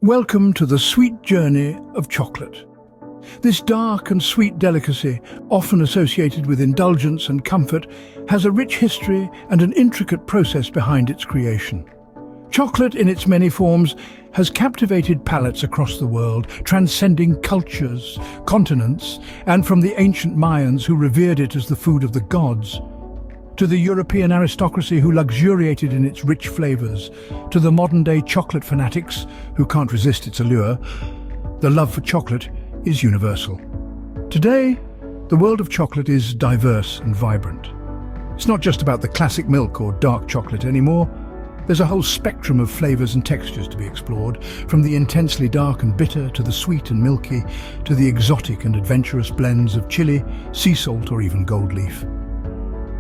Welcome to the sweet journey of chocolate. This dark and sweet delicacy, often associated with indulgence and comfort, has a rich history and an intricate process behind its creation. Chocolate in its many forms has captivated palates across the world, transcending cultures, continents, and from the ancient Mayans who revered it as the food of the gods, to the European aristocracy who luxuriated in its rich flavors, to the modern-day chocolate fanatics who can't resist its allure, the love for chocolate is universal. Today, the world of chocolate is diverse and vibrant. It's not just about the classic milk or dark chocolate anymore. There's a whole spectrum of flavors and textures to be explored, from the intensely dark and bitter to the sweet and milky, to the exotic and adventurous blends of chili, sea salt, or even gold leaf.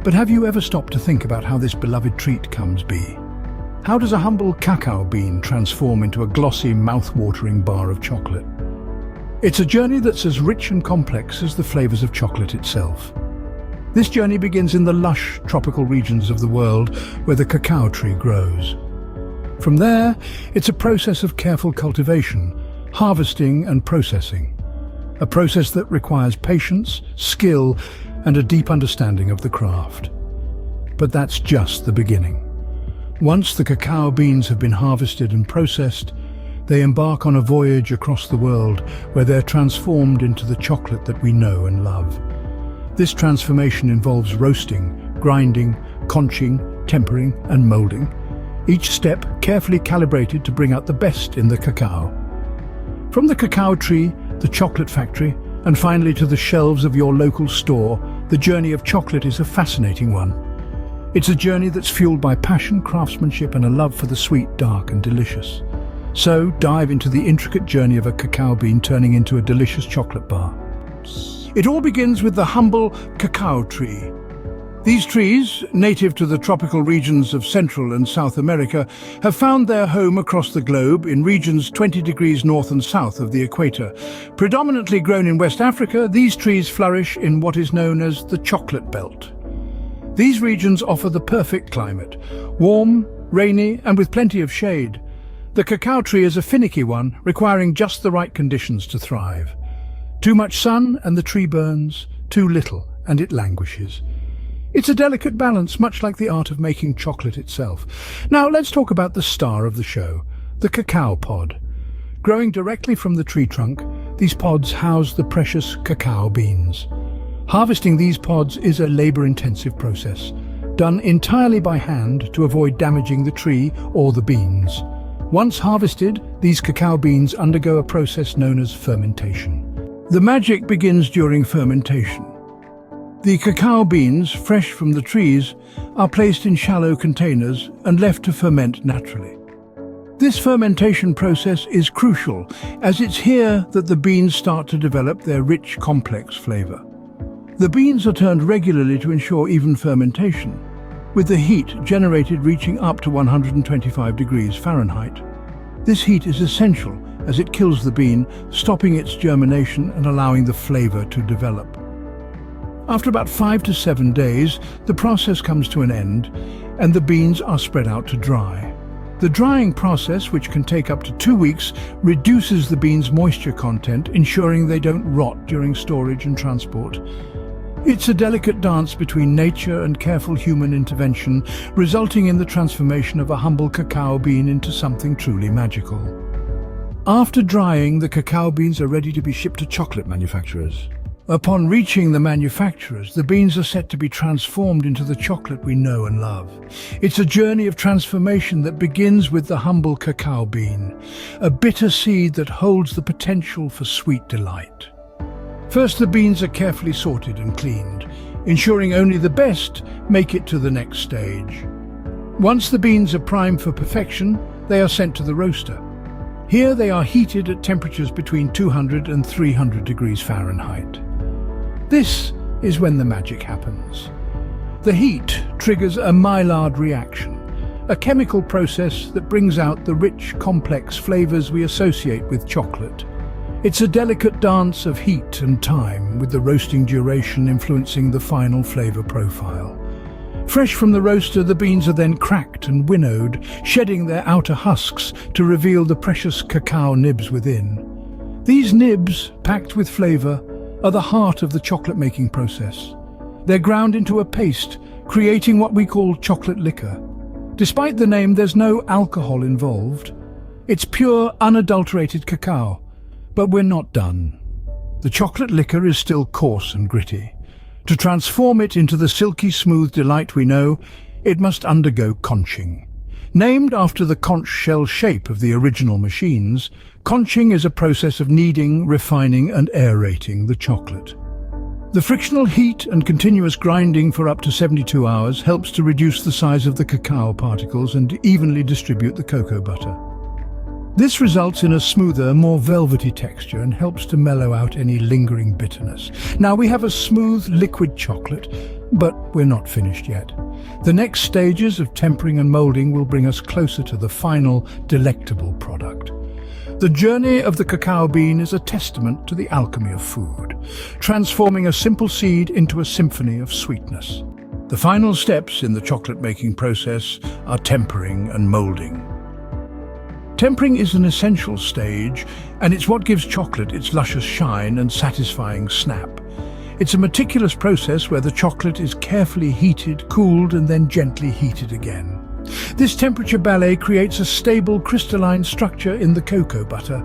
But have you ever stopped to think about how this beloved treat comes be? How does a humble cacao bean transform into a glossy, mouth-watering bar of chocolate? It's a journey that's as rich and complex as the flavors of chocolate itself. This journey begins in the lush, tropical regions of the world where the cacao tree grows. From there, it's a process of careful cultivation, harvesting and processing. A process that requires patience, skill, and a deep understanding of the craft. But that's just the beginning. Once the cacao beans have been harvested and processed, they embark on a voyage across the world where they're transformed into the chocolate that we know and love. This transformation involves roasting, grinding, conching, tempering, and molding, each step carefully calibrated to bring out the best in the cacao. From the cacao tree, the chocolate factory, and finally to the shelves of your local store, the journey of chocolate is a fascinating one. It's a journey that's fueled by passion, craftsmanship, and a love for the sweet, dark, and delicious. So, dive into the intricate journey of a cacao bean turning into a delicious chocolate bar. It all begins with the humble cacao tree. These trees, native to the tropical regions of Central and South America, have found their home across the globe in regions 20 degrees north and south of the equator. Predominantly grown in West Africa, these trees flourish in what is known as the chocolate belt. These regions offer the perfect climate, warm, rainy, and with plenty of shade. The cacao tree is a finicky one, requiring just the right conditions to thrive. Too much sun and the tree burns, too little and it languishes. It's a delicate balance, much like the art of making chocolate itself. Now let's talk about the star of the show, the cacao pod. Growing directly from the tree trunk, these pods house the precious cacao beans. Harvesting these pods is a labor-intensive process, done entirely by hand to avoid damaging the tree or the beans. Once harvested, these cacao beans undergo a process known as fermentation. The magic begins during fermentation. The cacao beans, fresh from the trees, are placed in shallow containers and left to ferment naturally. This fermentation process is crucial, as it's here that the beans start to develop their rich, complex flavor. The beans are turned regularly to ensure even fermentation, with the heat generated reaching up to 125 degrees Fahrenheit. This heat is essential as it kills the bean, stopping its germination and allowing the flavor to develop. After about 5 to 7 days, the process comes to an end and the beans are spread out to dry. The drying process, which can take up to 2 weeks, reduces the beans' moisture content, ensuring they don't rot during storage and transport. It's a delicate dance between nature and careful human intervention, resulting in the transformation of a humble cacao bean into something truly magical. After drying, the cacao beans are ready to be shipped to chocolate manufacturers. Upon reaching the manufacturers, the beans are set to be transformed into the chocolate we know and love. It's a journey of transformation that begins with the humble cacao bean, a bitter seed that holds the potential for sweet delight. First, the beans are carefully sorted and cleaned, ensuring only the best make it to the next stage. Once the beans are primed for perfection, they are sent to the roaster. Here they are heated at temperatures between 200 and 300 degrees Fahrenheit. This is when the magic happens. The heat triggers a Maillard reaction, a chemical process that brings out the rich, complex flavors we associate with chocolate. It's a delicate dance of heat and time, with the roasting duration influencing the final flavor profile. Fresh from the roaster, the beans are then cracked and winnowed, shedding their outer husks to reveal the precious cacao nibs within. These nibs, packed with flavor, are the heart of the chocolate-making process. They're ground into a paste, creating what we call chocolate liquor. Despite the name, there's no alcohol involved. It's pure, unadulterated cacao. But we're not done. The chocolate liquor is still coarse and gritty. To transform it into the silky smooth delight we know, it must undergo conching. Named after the conch shell shape of the original machines, conching is a process of kneading, refining and aerating the chocolate. The frictional heat and continuous grinding for up to 72 hours helps to reduce the size of the cacao particles and evenly distribute the cocoa butter. This results in a smoother, more velvety texture and helps to mellow out any lingering bitterness. Now we have a smooth, liquid chocolate, but we're not finished yet. The next stages of tempering and molding will bring us closer to the final, delectable product. The journey of the cacao bean is a testament to the alchemy of food, transforming a simple seed into a symphony of sweetness. The final steps in the chocolate-making process are tempering and molding. Tempering is an essential stage, and it's what gives chocolate its luscious shine and satisfying snap. It's a meticulous process where the chocolate is carefully heated, cooled, and then gently heated again. This temperature ballet creates a stable crystalline structure in the cocoa butter,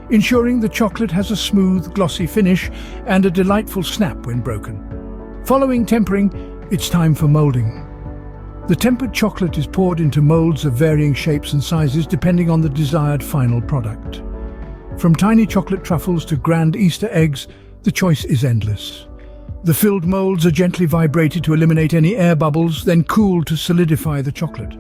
ensuring the chocolate has a smooth, glossy finish and a delightful snap when broken. Following tempering, it's time for molding. The tempered chocolate is poured into molds of varying shapes and sizes depending on the desired final product. From tiny chocolate truffles to grand Easter eggs, the choice is endless. The filled molds are gently vibrated to eliminate any air bubbles, then cooled to solidify the chocolate.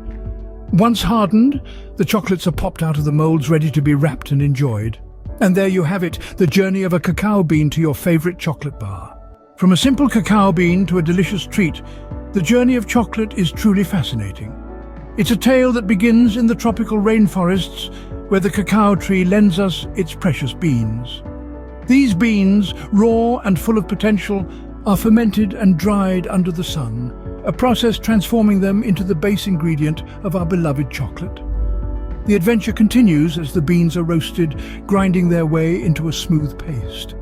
Once hardened, the chocolates are popped out of the molds ready to be wrapped and enjoyed. And there you have it, the journey of a cacao bean to your favorite chocolate bar. From a simple cacao bean to a delicious treat, the journey of chocolate is truly fascinating. It's a tale that begins in the tropical rainforests where the cacao tree lends us its precious beans. These beans, raw and full of potential, are fermented and dried under the sun, a process transforming them into the base ingredient of our beloved chocolate. The adventure continues as the beans are roasted, grinding their way into a smooth paste.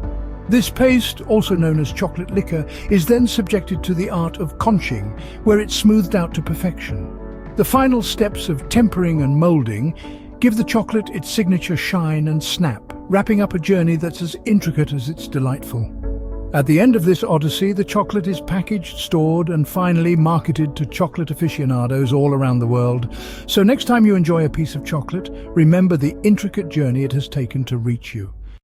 This paste, also known as chocolate liquor, is then subjected to the art of conching, where it's smoothed out to perfection. The final steps of tempering and molding give the chocolate its signature shine and snap, wrapping up a journey that's as intricate as it's delightful. At the end of this odyssey, the chocolate is packaged, stored, and finally marketed to chocolate aficionados all around the world. So next time you enjoy a piece of chocolate, remember the intricate journey it has taken to reach you.